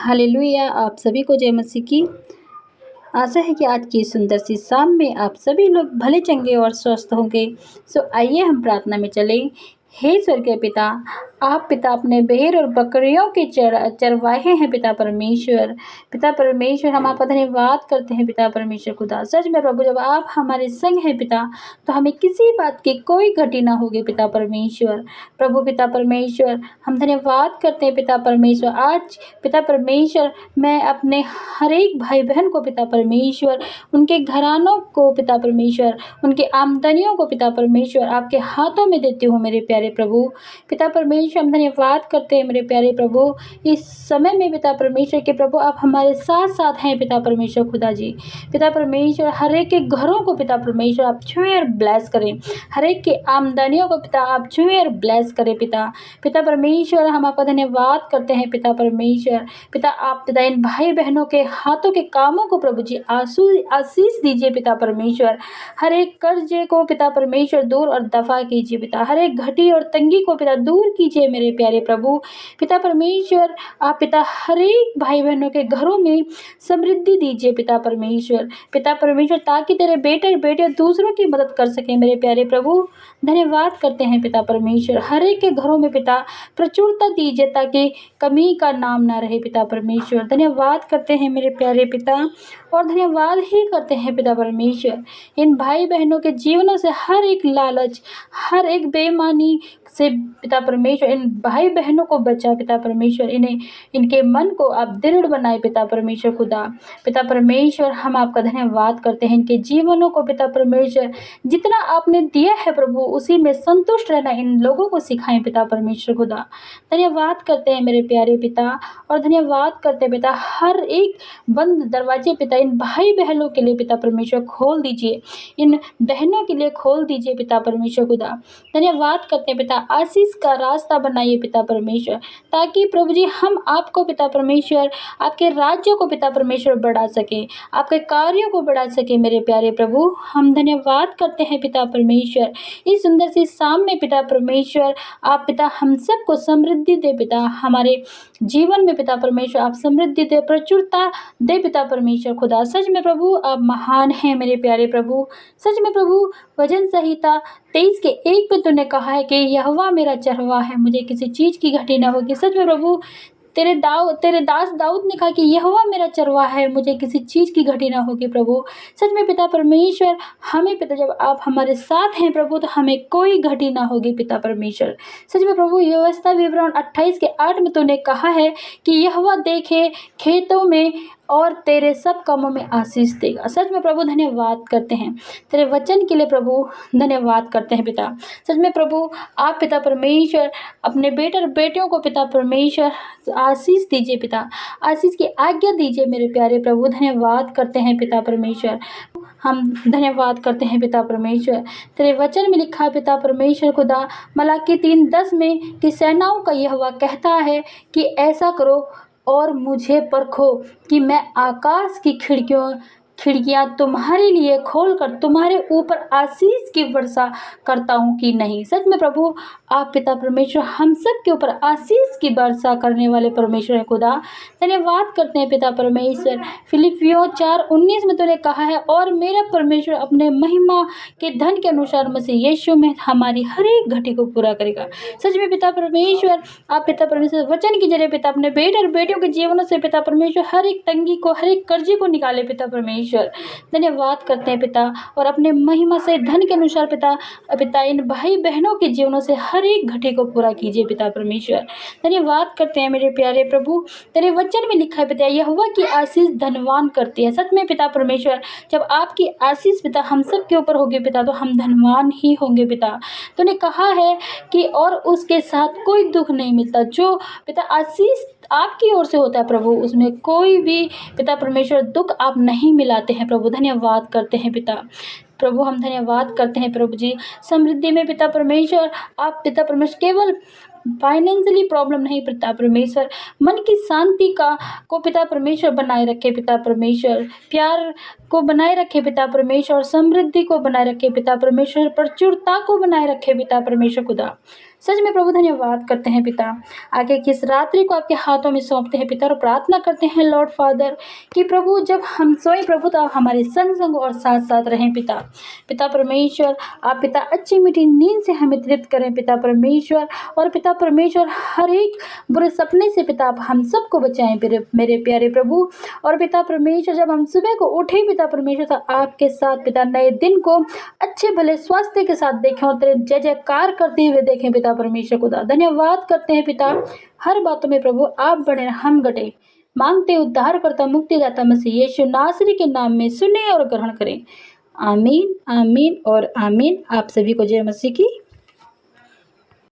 Hallelujah. आप सभी को जय मसीह की। आशा है कि आज की सुंदर सी शाम में आप सभी लोग भले चंगे और स्वस्थ होंगे। आइए हम प्रार्थना में चलें। हे स्वर्गीय पिता, आप पिता अपने भेड़ और बकरियों के चरवाहे हैं पिता परमेश्वर। पिता परमेश्वर, हम आपका धन्यवाद करते हैं पिता परमेश्वर खुदा। सच में प्रभु, जब आप हमारे संग हैं पिता, तो हमें किसी बात की कोई घटी ना होगी पिता परमेश्वर। प्रभु पिता परमेश्वर, हम धन्यवाद करते हैं पिता परमेश्वर। आज पिता परमेश्वर, मैं अपने हर एक भाई बहन को पिता परमेश्वर, उनके घरानों को पिता परमेश्वर, उनकी आमदनियों को पिता परमेश्वर आपके हाथों में देती हूँ मेरे प्यारे प्रभु। पिता परमेश्वर, हम धन्यवाद करते हैं मेरे प्यारे प्रभु, इस समय में पिता परमेश्वर के प्रभु आप हमारे साथ साथ हैं पिता परमेश्वर खुदा जी। पिता परमेश्वर, हर एक के घरों को पिता परमेश्वर आप छुएं और ब्लेस करें। हर एक की आमदनियों को पिता आप छुएं और ब्लेस करें पिता। पिता परमेश्वर, हम आपका धन्यवाद करते हैं पिता परमेश्वर। पिता, आप पिता इन भाई बहनों के हाथों के कामों को प्रभु जी आशीष दीजिए पिता परमेश्वर। हर एक कर्जे को पिता परमेश्वर दूर और दफा कीजिए पिता। हर एक घटी और तंगी को पिता दूर कीजिए मेरे प्यारे प्रभु। पिता परमेश्वर, आप पिता हर एक भाई बहनों के घरों में समृद्धि दीजिए पिता परमेश्वर। पिता परमेश्वर, ताकि तेरे बेटे और बेटियां दूसरों की मदद कर सकें मेरे प्यारे प्रभु। धन्यवाद करते हैं पिता परमेश्वर। हर एक के घरों में पिता प्रचुरता दीजिए, ताकि कमी का नाम ना रहे पिता परमेश्वर। धन्यवाद करते हैं मेरे प्यारे पिता, और धन्यवाद ही करते हैं पिता परमेश्वर। इन भाई बहनों के जीवनों से हर एक लालच, हर एक बेईमानी से पिता परमेश्वर इन भाई बहनों को बचा पिता परमेश्वर। इन्हें, इनके मन को आप दृढ़ बनाए पिता परमेश्वर खुदा। पिता परमेश्वर, हम आपका धन्यवाद करते हैं। इनके जीवनों को पिता परमेश्वर जितना आपने दिया है प्रभु, उसी में संतुष्ट रहना इन लोगों को सिखाएं पिता परमेश्वर खुदा। धन्यवाद करते हैं मेरे प्यारे पिता, और धन्यवाद करते हैं पिता हर एक बंद दरवाजे पिता इन भाई बहनों के लिए पिता परमेश्वर खोल दीजिए। इन बहनों के लिए खोल दीजिए पिता परमेश्वर खुदा। धन्यवाद करते हैं पिता, आशीष का रास्ता बनाइए पिता परमेश्वर, ताकि प्रभु जी हम आपको पिता परमेश्वर, आपके राज्य को पिता परमेश्वर बढ़ा सके, आपके कार्यों को बढ़ा सके मेरे प्यारे प्रभु। हम धन्यवाद करते हैं पिता परमेश्वर। इस सुंदर सी शाम में पिता परमेश्वर, आप पिता हम सबको समृद्धि दे पिता। हमारे जीवन में पिता परमेश्वर आप समृद्धि दे, प्रचुरता दे पिता परमेश्वर खुदा। सच में प्रभु, आप महान हैं मेरे प्यारे प्रभु। सच में प्रभु, वचन संहिता 23:1 पे तूने कहा है कि यहोवा मेरा चरवाहा है, मुझे किसी चीज़ की घटी न होगी। सच में प्रभु, तेरे दास दाऊद ने कहा कि यहोवा मेरा चरवाहा है, मुझे किसी चीज़ की घटी ना होगी प्रभु। सच में पिता परमेश्वर, हमें पिता जब आप हमारे साथ हैं प्रभु, तो हमें कोई घटी ना होगी पिता परमेश्वर। सच में प्रभु, व्यवस्था विवरण 28:8 में तूने कहा है कि यहोवा देखे खेतों में और तेरे सब कामों में आशीष देगा। सच में प्रभु, धन्यवाद करते हैं तेरे वचन के लिए प्रभु। धन्यवाद करते हैं पिता। सच में प्रभु, आप पिता परमेश्वर अपने बेटे और बेटियों को पिता परमेश्वर आशीष दीजिए पिता, आशीष की आज्ञा दीजिए मेरे प्यारे प्रभु। धन्यवाद करते हैं पिता परमेश्वर। हम धन्यवाद करते हैं पिता परमेश्वर। तेरे वचन में लिखा है पिता परमेश्वर खुदा, मलाकी 3:10 में कि सेनाओं का यहोवा कहता है कि ऐसा करो और मुझे परखो कि मैं आकाश की खिड़कियाँ तुम्हारे लिए खोलकर तुम्हारे ऊपर आशीष की वर्षा करता हूँ कि नहीं। सच में प्रभु, आप पिता परमेश्वर हम सब के ऊपर आशीष की वर्षा करने वाले परमेश्वर है खुदा। धन्यवाद करते हैं पिता परमेश्वर। फिलिपियों 4:19 में तूने कहा है, और मेरा परमेश्वर अपने महिमा के धन के अनुसार मसीह यीशु में हमारी हर एक घटी को पूरा करेगा। सच में पिता परमेश्वर, आप पिता परमेश्वर वचन के जरिए पिता अपने बेटे और बेटियों के जीवनों से पिता परमेश्वर हर एक तंगी को, हर एक कर्जे को निकाले पिता परमेश्वर। धन्यवाद करते हैं पिता, और अपने महिमा से धन के अनुसार पिता इन भाई बहनों के जीवनों से हर एक घटी को पूरा कीजिए पिता परमेश्वर। धन्यवाद करते हैं मेरे प्यारे प्रभु। तेरे वचन में लिखा है पिता, यहोवा की आशीष धनवान करती है। सच में पिता परमेश्वर, जब आपकी आशीष पिता हम सब के ऊपर होगी पिता, तो हम धनवान ही होंगे पिता। तूने कहा है कि और उसके साथ कोई दुख नहीं मिलता। जो पिता आशीष आपकी ओर से होता है प्रभु, उसमें कोई भी पिता परमेश्वर दुख आप नहीं मिलाते हैं प्रभु। धन्यवाद करते हैं पिता प्रभु। हम धन्यवाद करते हैं प्रभु जी। समृद्धि में पिता परमेश्वर, आप पिता परमेश्वर केवल फाइनेंशियली प्रॉब्लम नहीं पिता परमेश्वर, मन की शांति को पिता परमेश्वर बनाए रखे पिता परमेश्वर, प्यार को बनाए रखे पिता परमेश्वर, समृद्धि को बनाए रखे पिता परमेश्वर, प्रचुरता को बनाए रखे पिता परमेश्वर खुदा। सच में प्रभु धन्यवाद करते हैं पिता। आगे की इस रात्रि को आपके हाथों में सौंपते हैं पिता और प्रार्थना करते हैं लॉर्ड फादर कि प्रभु जब हम सोए प्रभु तो आप हमारे संग संग और साथ साथ रहें पिता। पिता परमेश्वर आप पिता अच्छी मीठी नींद से हमें तृप्त करें पिता परमेश्वर। और पिता परमेश्वर हर एक बुरे सपने से पिता आप हम सबको बचाएं मेरे प्यारे प्रभु। और पिता परमेश्वर जब हम सुबह को उठे पिता परमेश्वर तो आपके साथ पिता नए दिन को अच्छे भले स्वास्थ्य के साथ देखें और तेरे जय जयकार करते हुए देखें पिता परमेश्वर खुदा। धन्यवाद करते हैं पिता हर बातों में प्रभु आप बढ़े हम घटे। मांगते उद्धार करता मुक्तिदाता मसीह यीशु नासरी के नाम में सुने और ग्रहण करें। आमीन आमीन और आमीन। आप सभी को जय मसीह की।